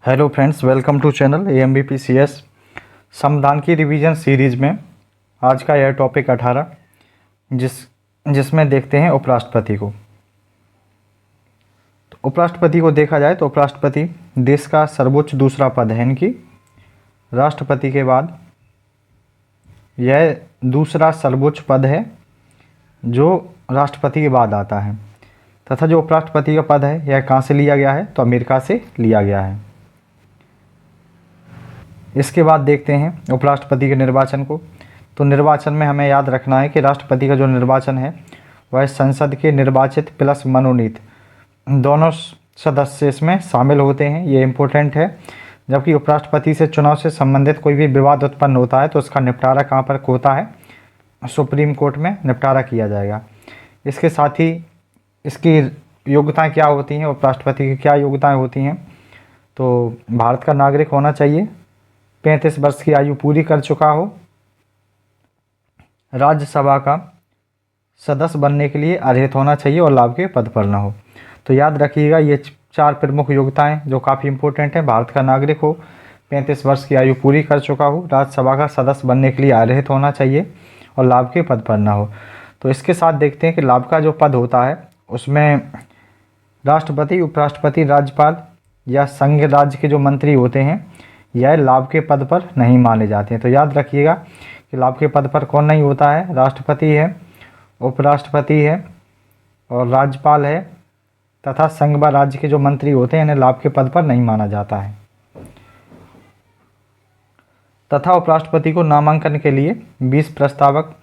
Hello friends, welcome to channel AMBPCS। संविधान की revision series में आज का यह टॉपिक 18 जिसमें देखते हैं उपराष्ट्रपति को। तो उपराष्ट्रपति को देखा जाए तो उपराष्ट्रपति देश का सर्वोच्च दूसरा पद है। इनकी राष्ट्रपति के बाद यह दूसरा सर्वोच्च पद है जो राष्ट्रपति के बाद आता है। तथा जो उपराष्ट्रपति का पद है यह कहाँ से लिया गया है, तो अमेरिका से लिया गया है। इसके बाद देखते हैं उपराष्ट्रपति के निर्वाचन को। तो निर्वाचन में हमें याद रखना है कि राष्ट्रपति का जो निर्वाचन है वह संसद के निर्वाचित प्लस मनोनीत दोनों सदस्य इसमें शामिल होते हैं। ये इम्पोर्टेंट है। जबकि उपराष्ट्रपति से चुनाव से संबंधित कोई भी विवाद उत्पन्न होता है तो उसका निपटारा कहाँ पर होता है, सुप्रीम कोर्ट में निपटारा किया जाएगा। इसके साथ ही इसकी योग्यताएं क्या होती हैं, उपराष्ट्रपति की क्या योग्यताएं होती हैं, तो भारत का नागरिक होना चाहिए, 35 वर्ष की आयु पूरी कर चुका हो, राज्यसभा का सदस्य बनने के लिए अर्हत होना चाहिए और लाभ के पद पर न हो। तो याद रखिएगा ये 4 प्रमुख योग्यताएं जो काफ़ी इंपॉर्टेंट हैं। भारत का नागरिक हो, 35 वर्ष की आयु पूरी कर चुका हो, राज्यसभा का सदस्य बनने के लिए अर्हत होना चाहिए और लाभ के पद पर न हो। तो इसके साथ देखते हैं कि लाभ का जो पद होता है उसमें राष्ट्रपति, उपराष्ट्रपति, राज्यपाल या संघ राज्य के जो मंत्री होते हैं यह लाभ के पद पर नहीं माने जाते हैं। तो याद रखिएगा कि लाभ के पद पर कौन नहीं होता है, राष्ट्रपति है, उपराष्ट्रपति है और राज्यपाल है तथा संघ व राज्य के जो मंत्री होते हैं इन्हें लाभ के पद पर नहीं माना जाता है। तथा उपराष्ट्रपति को नामांकन के लिए 20 प्रस्तावक,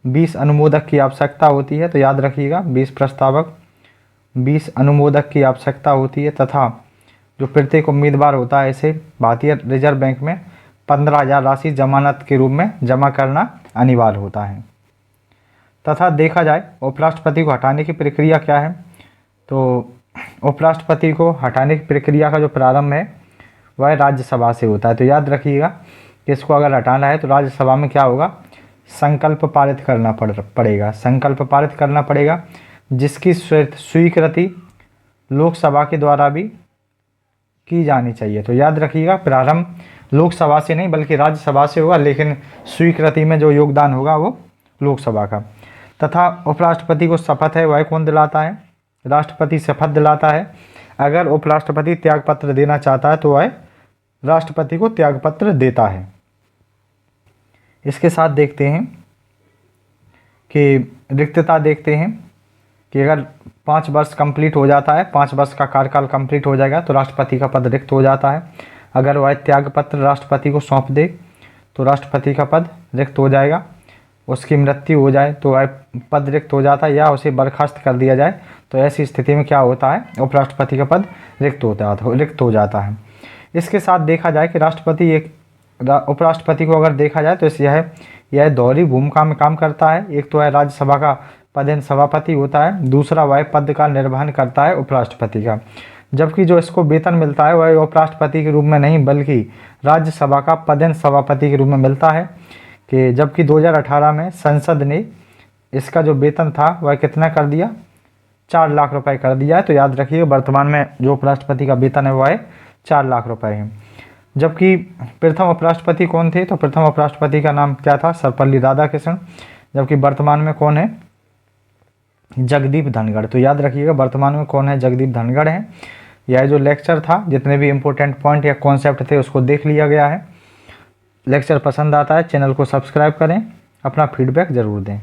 20 अनुमोदक की आवश्यकता होती है। तो याद रखिएगा 20 प्रस्तावक, 20 अनुमोदक की आवश्यकता होती है। तथा जो प्रत्येक उम्मीदवार होता है इसे भारतीय रिजर्व बैंक में 15,000 राशि जमानत के रूप में जमा करना अनिवार्य होता है। तथा देखा जाए उपराष्ट्रपति को हटाने की प्रक्रिया क्या है, तो उपराष्ट्रपति को हटाने की प्रक्रिया का जो प्रारंभ है वह राज्यसभा से होता है। तो याद रखिएगा कि इसको अगर हटाना है तो राज्यसभा में क्या होगा, संकल्प पारित करना पड़ेगा। संकल्प पारित करना पड़ेगा जिसकी स्वीकृति लोकसभा के द्वारा भी की जानी चाहिए। तो याद रखिएगा प्रारंभ लोकसभा से नहीं बल्कि राज्यसभा से होगा, लेकिन स्वीकृति में जो योगदान होगा वो लोकसभा का। तथा उपराष्ट्रपति को शपथ है वह कौन दिलाता है, राष्ट्रपति शपथ दिलाता है। अगर उपराष्ट्रपति त्यागपत्र देना चाहता है तो वह राष्ट्रपति को त्यागपत्र देता है। इसके साथ देखते हैं कि रिक्तता देखते हैं कि अगर 5 वर्ष कंप्लीट हो जाता है, 5 वर्ष का कार्यकाल कंप्लीट हो जाएगा तो राष्ट्रपति का पद रिक्त हो जाता है। अगर वह त्यागपत्र राष्ट्रपति को सौंप दे तो राष्ट्रपति का पद रिक्त हो जाएगा। उसकी मृत्यु हो जाए तो वह पद रिक्त हो जाता है या उसे बर्खास्त कर दिया जाए तो ऐसी स्थिति में क्या होता है, उपराष्ट्रपति का पद रिक्त हो जाता है। इसके साथ देखा जाए कि उपराष्ट्रपति को अगर देखा जाए तो यह दोहरी भूमिका में काम करता है। एक तो है राज्यसभा का पदेन सभापति होता है, दूसरा वह पद का निर्वहन करता है उपराष्ट्रपति का। जबकि जो इसको वेतन मिलता है वह उपराष्ट्रपति के रूप में नहीं बल्कि राज्यसभा का पदेन सभापति के रूप में मिलता है। कि जबकि 2018 में संसद ने इसका जो वेतन था वह कितना कर दिया, 4 लाख रुपए कर दिया है। तो याद रखिए वर्तमान में जो उपराष्ट्रपति का वेतन है वह 4 लाख रुपए है। जबकि प्रथम उपराष्ट्रपति कौन थे, तो प्रथम उपराष्ट्रपति का नाम क्या था, सर्वपल्ली राधाकृष्णन। जबकि वर्तमान में कौन है, जगदीप धनखड़। तो याद रखिएगा वर्तमान में कौन है, जगदीप धनखड़ है। यह जो लेक्चर था जितने भी इंपॉर्टेंट पॉइंट या कॉन्सेप्ट थे उसको देख लिया गया है। लेक्चर पसंद आता है चैनल को सब्सक्राइब करें, अपना फीडबैक ज़रूर दें।